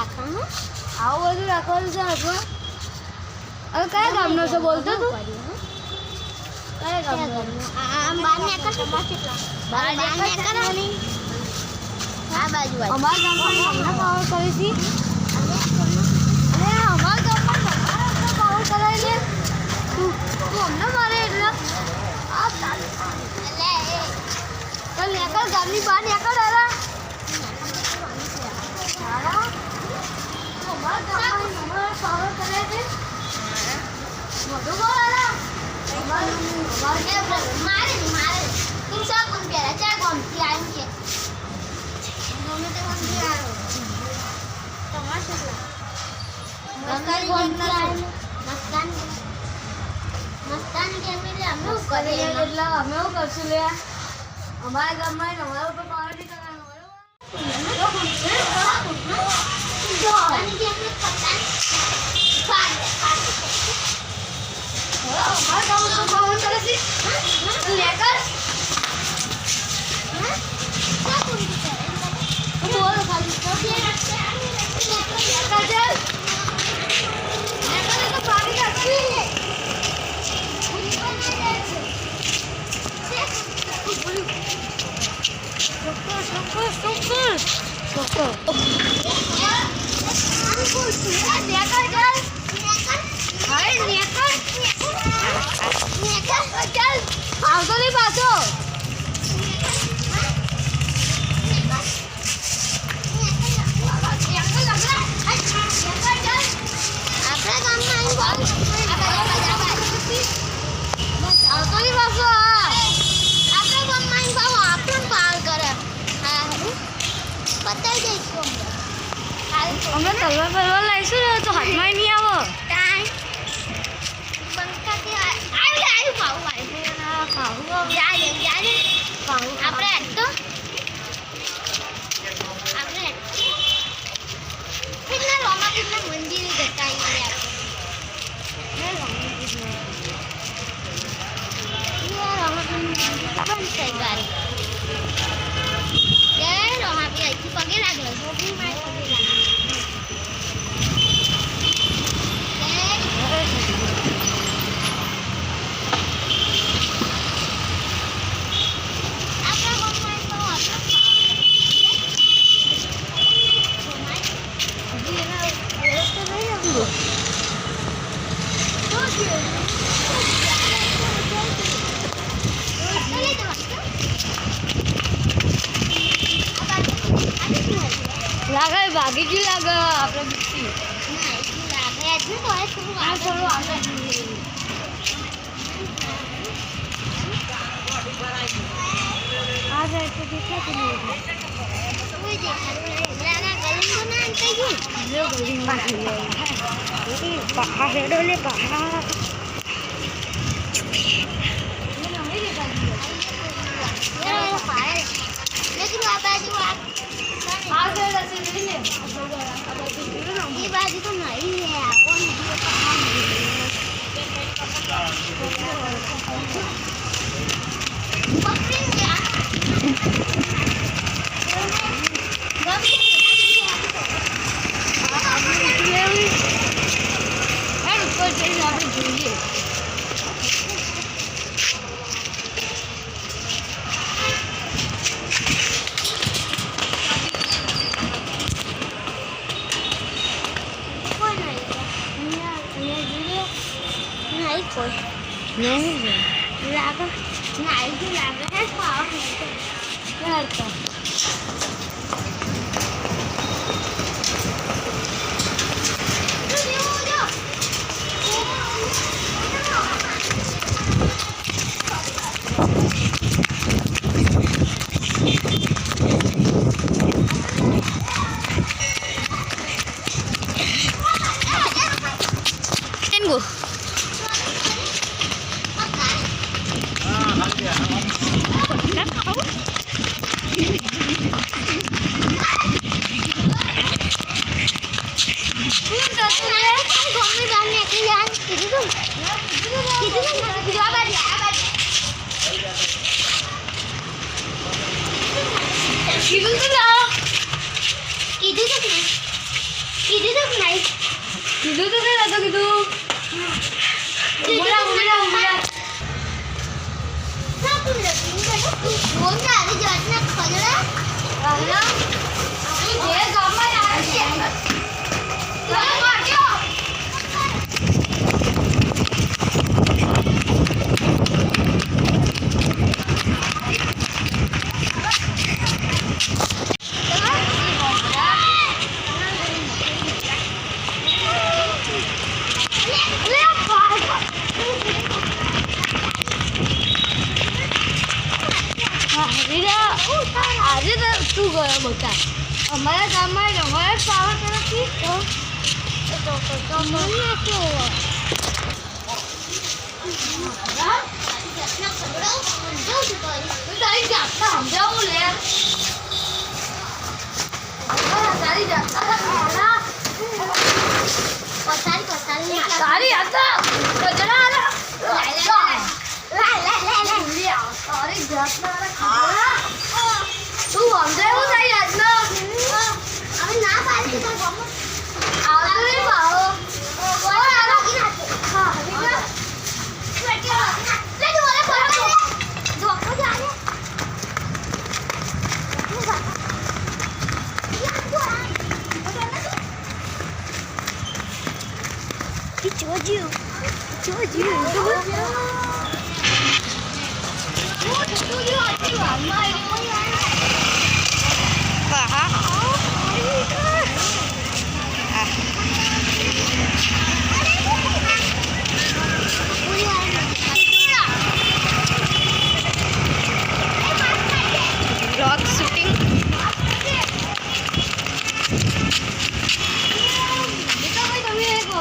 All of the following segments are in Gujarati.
રાખવાનું આવું બધું રાખવાનું છે હજુ. હવે કયા ગામનો છે બોલતો તું? કયા ગામનો? આમ બાર ને કર કેટલા બાર ને કરવાની આ બાજુ અમારા ગામમાં પાવર કરી હતી. અરે અમારા ગામમાં પાવર કરાય ને તું અમને મારે એટલે આ ચાલે ચાલ નેકર ગામની બહાર નેકર આરા પાવર કરે છે મોટું બોલ આરા મારે તું સા કોણ પહેલા ચાર કોણ થી આવ્યું છે ગમે તે કોણ થી આવ્યો તમાર કેટલા મસ્તાન કોણ થી આવ્યું મસ્તાન કેમ એટલે અમે શું કરીએ એટલે અમે શું કરશું લે અમારા ગામમાં તમારા ઉપર પાવર નહીં કરવાનો આવતો નહીં પાછો આવતો નહીં પાછો આપણા ગામમાં આપણને પાર કરે હા બતાવી દઈશું અમે તલવાર બલવાર લાવીશું ને તો હાથમાં નહીં આવો મંદિરે જતા પગે લાગલો લાગે ભાગી ગયું લાગે આપણે બીજી बाजू तो नहीं है नहीं लागा नहीं लागा है पाव क्या करता કીધું તો કઈ નતું કીધું. ઉભરા. જે ગામમાં આવે છે. આજે તો તું ગયો બતા અમારા ગામમાં રમાય પાવર તરફથી તો મને કેવું તારી જાતના સમજાવું લે તારી જાતના તારી હતા ગજરા તારી જાતના તું સમજાયું તારી જાતના અમે ના પાડી તો આવતો નહીં પાવો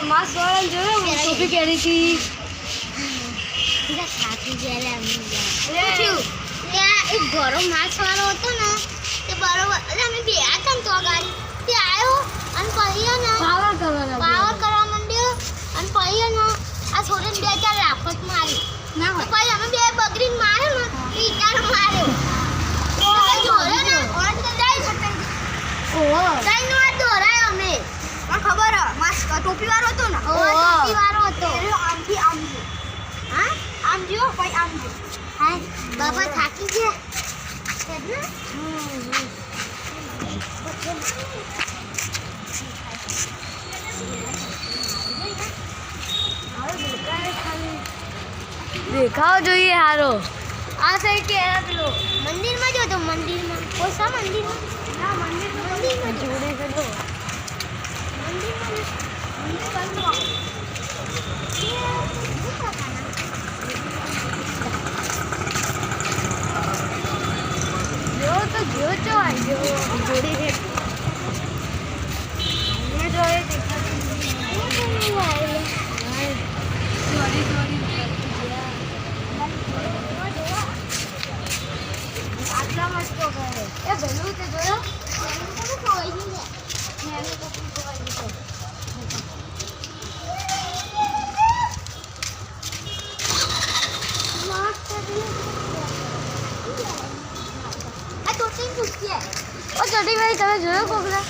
માસ્ક વાળા જોયો ટોપી પહેરી હતી એક ઘરો માછ વાળો હતો ને તે બરોબર એટલે અમે બે હતા ને તો ગાડી તે આવ્યો અને પછી ને પાવર કરવા માંડ્યો અને પછી ને આ છોડીને બે ચાર લાફત મારી ના તો પછી અમે બે બગરીને માર્યો ને તે ઈટાનો માર્યો તો જોડે ને ઓર તો જાય દોરાયો અમે ખબર માસ્ક ટોપી વાળો હતો ને ટોપી વાળો હતો આમ હા આમ જો ભાઈ આમ જો હા બાબા થાકી ગયા એટલે દેખાવ જોઈએ હારો આ સાઈડ કે પેલો મંદિરમાં જો તો મંદિરમાં કોસા મંદિરમાં ના મંદિરમાં જોડે ગયો જો તો જો ચો આજો જોડી હે ये जो है आटला मस्त हो गए ए भलू ते जोयो તો કોઈ નહીં मैंने तो कुछ कोई नहीं આ ટોટી પૂછીએ ओ चटी भाई તમે જોયો કોકરા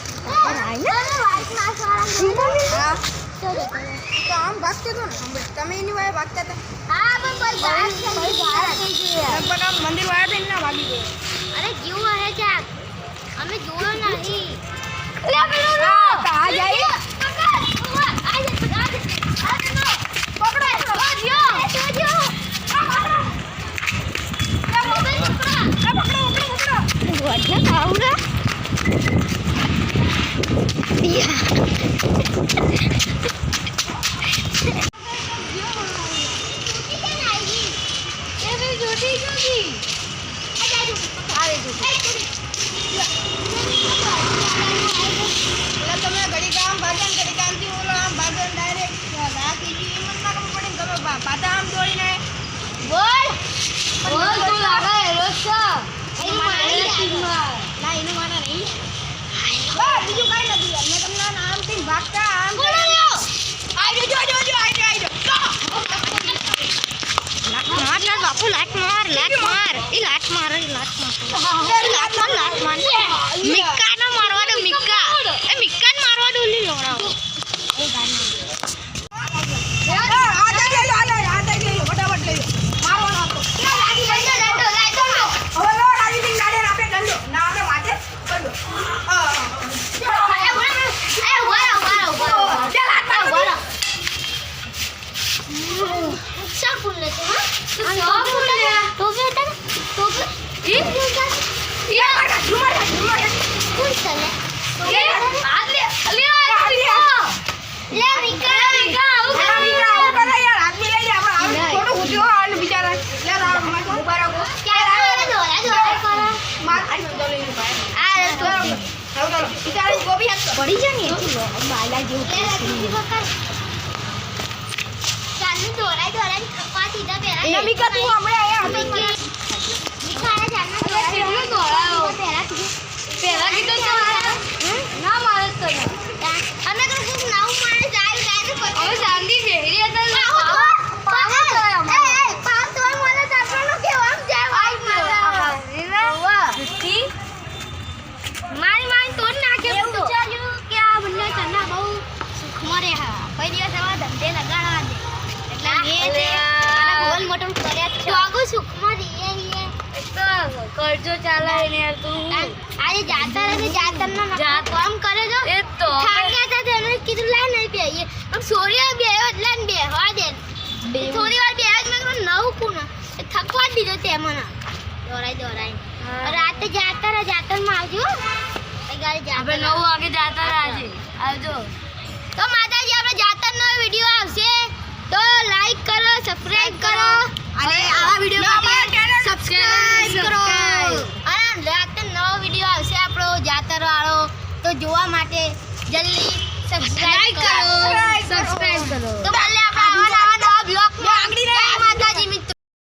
તો આમ ભાગતો હતો ને તમે એની વાય ભાગતા હતા હા પણ કોઈ ગાય લગભગ આમ મંદિર વાળા થઈને ના ભાગી ગયો અરે જીવ હે ક્યાંક અમે જોયો નહીં લે પેલો આ જાય પડી જાય ને બાલા જેવું ચાલનું દોરાઈ થપ્પા સીધા પહેલા નમિકા તું હમણાં આયા હતી ખાના ચાલના કેટલું દોરાયો? પહેલા કીધું ના મારે તો અમે તો શું નવું માણસ આવ્યું ડાયરેક્ટ હવે શાંતિ છે એ હતા મારી તોડ નાખે એવું વિચાર્યું કે આ બંને ચના બહુ સુખમાં રહે કોઈ દિવસ આવા ધંધે લગાડવા દે એટલે મેં તે આના ગોલ મોટો કર્યા છે આગુ સુખમાં રહીએ કરજો ચાલે ને યાર તું આજે જાતર અને જાતરના જાત- કામ કરે જો એ તો થાક્યા હતા તેને કીધું લા નહીં બેહીએ પણ સોરિયા બેહ્યો એટલે ને બેહવા દે થોડી વાર બેહ્યો મેં કીધું નવું કુણ થકવા જ દીધો તે મને દોરાઈ રાતે જાતરમાં આવજો એ ગાડી આપણે જાતર 9 વાગે જાતા આજે આવજો તો માતાજી આપણે જાતરનો વિડિયો આવશે તો લાઈક કરો સબસ્ક્રાઇબ કરો અને આવા વિડિયો માટે સબસ્ક્રાઇબ કરો અને રાતે નવો વિડિયો આવશે આપણો જાતર વાળો તો જોવા માટે જલ્દી સબસ્ક્રાઇબ કરો સબસ્ક્રાઇબ કરો તો